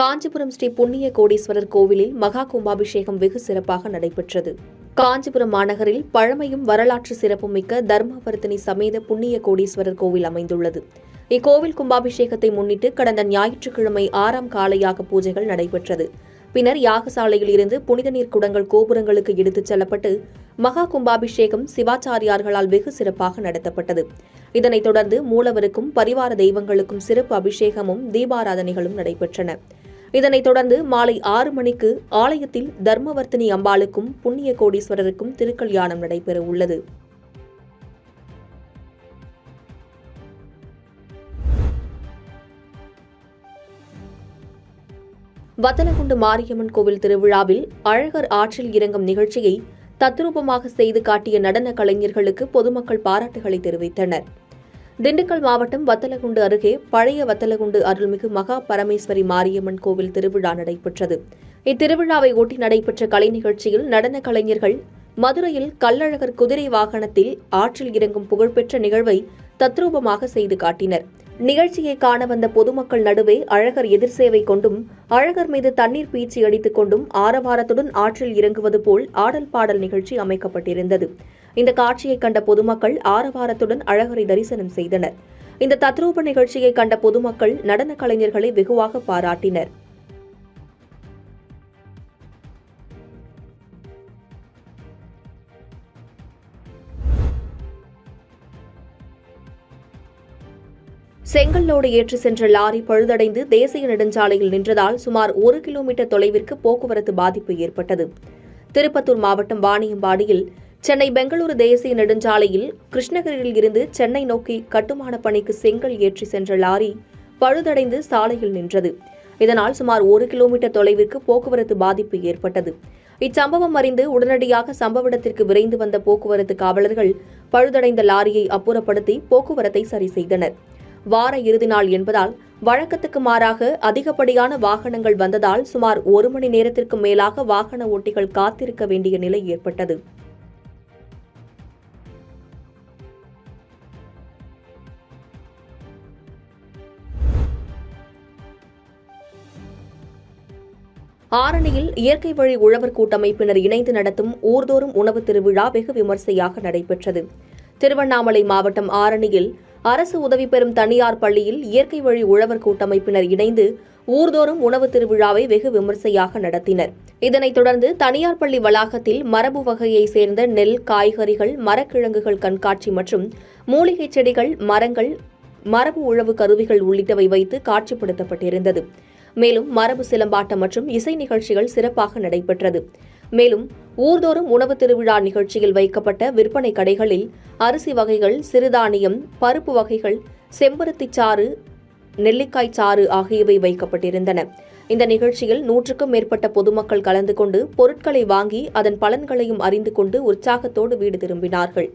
காஞ்சிபுரம் ஸ்ரீ புண்ணிய கோடீஸ்வரர் கோவிலில் மகா கும்பாபிஷேகம் வெகு சிறப்பாக நடைபெற்றது. காஞ்சிபுரம் மாநகரில் பழமையும் வரலாற்று சிறப்புமிக்க தர்மவர்த்தினி சமேத புண்ணிய கோடீஸ்வரர் கோவில் அமைந்துள்ளது. இக்கோவில் கும்பாபிஷேகத்தை முன்னிட்டு கடந்த ஞாயிற்றுக்கிழமை 6ஆம் காலையாக பூஜைகள் நடைபெற்றது. பின்னர் யாகசாலையில் இருந்து புனித நீர் குடங்கள் கோபுரங்களுக்கு எடுத்துச் செல்லப்பட்டு மகா கும்பாபிஷேகம் சிவாச்சாரியார்களால் வெகு சிறப்பாக நடத்தப்பட்டது. இதனைத் தொடர்ந்து மூலவருக்கும் பரிவார தெய்வங்களுக்கும் சிறப்பு அபிஷேகமும் தீபாராதனைகளும் நடைபெற்றன. இதனைத் தொடர்ந்து மாலை 6 மணிக்கு ஆலயத்தில் தர்மவர்த்தினி அம்பாளுக்கும் புண்ணிய கோடீஸ்வரருக்கும் திருக்கல்யாணம் நடைபெறவுள்ளது. வத்தலகுண்டு மாரியம்மன் கோவில் திருவிழாவில் அழகர் ஆற்றில் இறங்கும் நிகழ்ச்சியை தத்ரூபமாக செய்து காட்டிய நடன கலைஞர்களுக்கு பொதுமக்கள் பாராட்டுகளை தெரிவித்தனர். திண்டுக்கல் மாவட்டம் வத்தலகுண்டு அருகே பழைய வத்தலகுண்டு அருள்மிகு மகா பரமேஸ்வரி மாரியம்மன் கோவில் திருவிழா நடைபெற்றது. இத்திருவிழாவை ஒட்டி நடைபெற்ற கலை நிகழ்ச்சியில் நடன கலைஞர்கள் மதுரையில் கள்ளழகர் குதிரை வாகனத்தில் ஆற்றில் இறங்கும் புகழ்பெற்ற நிகழ்வை தத்ரூபமாக செய்து காட்டினர். நிகழ்ச்சியை காண வந்த பொதுமக்கள் நடுவே அழகர் எதிர் சேவை கொண்டும் அழகர் மீது தண்ணீர் பீச்சி அடித்துக் கொண்டும் ஆரவாரத்துடன் ஆற்றில் இறங்குவது போல் ஆடல் பாடல் நிகழ்ச்சி அமைக்கப்பட்டிருந்தது. இந்த காட்சியை கண்ட பொதுமக்கள் ஆரவாரத்துடன் அழகரை தரிசனம் செய்தனர். இந்த தத்ரூப நிகழ்ச்சியை கண்ட பொதுமக்கள் நடன கலைஞர்களை வெகுவாக பாராட்டினர். செங்கல்லோடு ஏற்றி சென்ற லாரி பழுதடைந்து தேசிய நெடுஞ்சாலையில் நின்றதால் சுமார் 1 கிலோமீட்டர் தொலைவிற்கு போக்குவரத்து பாதிப்பு ஏற்பட்டது. திருப்பத்தூர் மாவட்டம் வாணியம்பாடியில் சென்னை பெங்களூரு தேசிய நெடுஞ்சாலையில் கிருஷ்ணகிரியில் இருந்து சென்னை நோக்கி கட்டுமான பணிக்கு செங்கல் ஏற்றி சென்ற லாரி பழுதடைந்து சாலையில் நின்றது. இதனால் சுமார் 1 கிலோமீட்டர் தொலைவிற்கு போக்குவரத்து பாதிப்பு ஏற்பட்டது. இச்சம்பவம் அறிந்து உடனடியாக சம்பவ இடத்திற்கு விரைந்து வந்த போக்குவரத்து காவலர்கள் பழுதடைந்த லாரியை அப்புறப்படுத்தி போக்குவரத்தை சரி செய்தனர். வார இறுதி நாள் என்பதால் வழக்கத்துக்கு மாறாக அதிகப்படியான வாகனங்கள் வந்ததால் சுமார் 1 மணி நேரத்திற்கு மேலாக வாகன ஓட்டிகள் காத்திருக்க வேண்டிய நிலை ஏற்பட்டது. ஆரணியில் இயற்கை வழி உழவர் கூட்டமைப்பினர் இணைந்து நடத்தும் ஊர்தோறும் உணவு திருவிழா வெகு விமர்சையாக நடைபெற்றது. திருவண்ணாமலை மாவட்டம் ஆரணியில் அரசு உதவி பெறும் தனியார் பள்ளியில் இயற்கை வழி உழவர் கூட்டமைப்பினர் இணைந்து ஊர்தோறும் உணவு திருவிழாவை வெகு விமர்சையாக நடத்தினர். இதனைத் தொடர்ந்து தனியார் பள்ளி வளாகத்தில் மரபு வகையை சேர்ந்த நெல், காய்கறிகள், மரக்கிழங்குகள் கண்காட்சி மற்றும் மூலிகைச் செடிகள், மரங்கள், மரபு உழவு கருவிகள் உள்ளிட்டவை வைத்து காட்சிப்படுத்தப்பட்டிருந்தது. மேலும் மரபு சிலம்பாட்டம் மற்றும் இசை நிகழ்ச்சிகள் சிறப்பாக நடைபெற்றது. மேலும் ஊர்தோறும் உணவு திருவிழா நிகழ்ச்சியில் வைக்கப்பட்ட விற்பனை கடைகளில் அரிசி வகைகள், சிறுதானியம், பருப்பு வகைகள், செம்பருத்திச் சாறு, நெல்லிக்காய் சாறு ஆகியவை வைக்கப்பட்டிருந்தன. இந்த நிகழ்ச்சியில் 100க்கும் மேற்பட்ட பொதுமக்கள் கலந்து கொண்டு பொருட்களை வாங்கி அதன் பலன்களையும் அறிந்து கொண்டு உற்சாகத்தோடு வீடு திரும்பினார்கள்.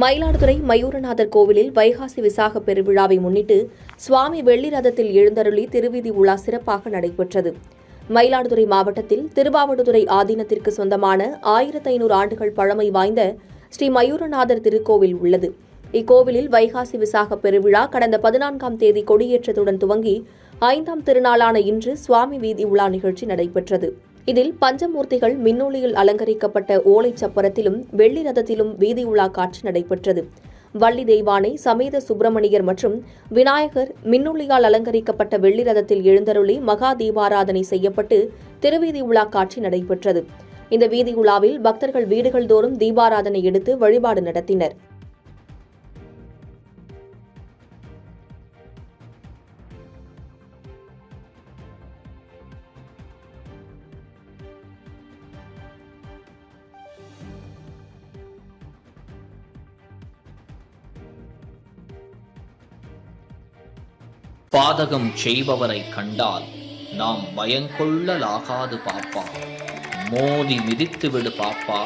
மயிலாடுதுறை மயூரநாதர் கோவிலில் வைகாசி விசாக பெருவிழாவை முன்னிட்டு சுவாமி வெள்ளி ரதத்தில் எழுந்தருளி திருவீதி உலா சிறப்பாக நடைபெற்றது. மயிலாடுதுறை மாவட்டத்தில் திருவாவடுதுறை ஆதீனத்திற்கு சொந்தமான 1500 ஆண்டுகள் பழமை வாய்ந்த ஸ்ரீ மயூரநாதர் திருக்கோவில் உள்ளது. இக்கோவிலில் வைகாசி விசாக பெருவிழா கடந்த 14ஆம் தேதி கொடியேற்றத்துடன் துவங்கி 5ஆம் திருநாளான இன்று சுவாமி வீதி உலா நிகழ்ச்சி நடைபெற்றது. இதில் பஞ்சமூர்த்திகள் மின்னொளியில் அலங்கரிக்கப்பட்ட ஓலைச் சப்பரத்திலும் வெள்ளி ரதத்திலும் வீதி உலா காட்சி நடைபெற்றது. வள்ளி தெய்வானை, சமேத சுப்பிரமணியர் மற்றும் விநாயகர் மின்னொளியால் அலங்கரிக்கப்பட்ட வெள்ளி ரதத்தில் எழுந்தருளி மகா தீபாராதனை செய்யப்பட்டு திருவீதி உலா காட்சி நடைபெற்றது. இந்த வீதி உலாவில் பக்தர்கள் வீடுகள் தோறும் தீபாராதனை எடுத்து வழிபாடு நடத்தினர். பாதகம் செய்பவரை கண்டால் நாம் பயங்கொள்ளலாகாது பாப்பா. மோதி மிதித்து விடு பாப்பா,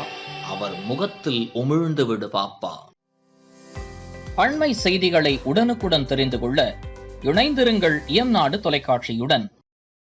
அவர் முகத்தில் உமிழ்ந்து விடு பாப்பா. அண்மை செய்திகளை உடனுக்குடன் தெரிந்து கொள்ள இணைந்திருங்கள் இயம்நாடு தொலைக்காட்சியுடன்.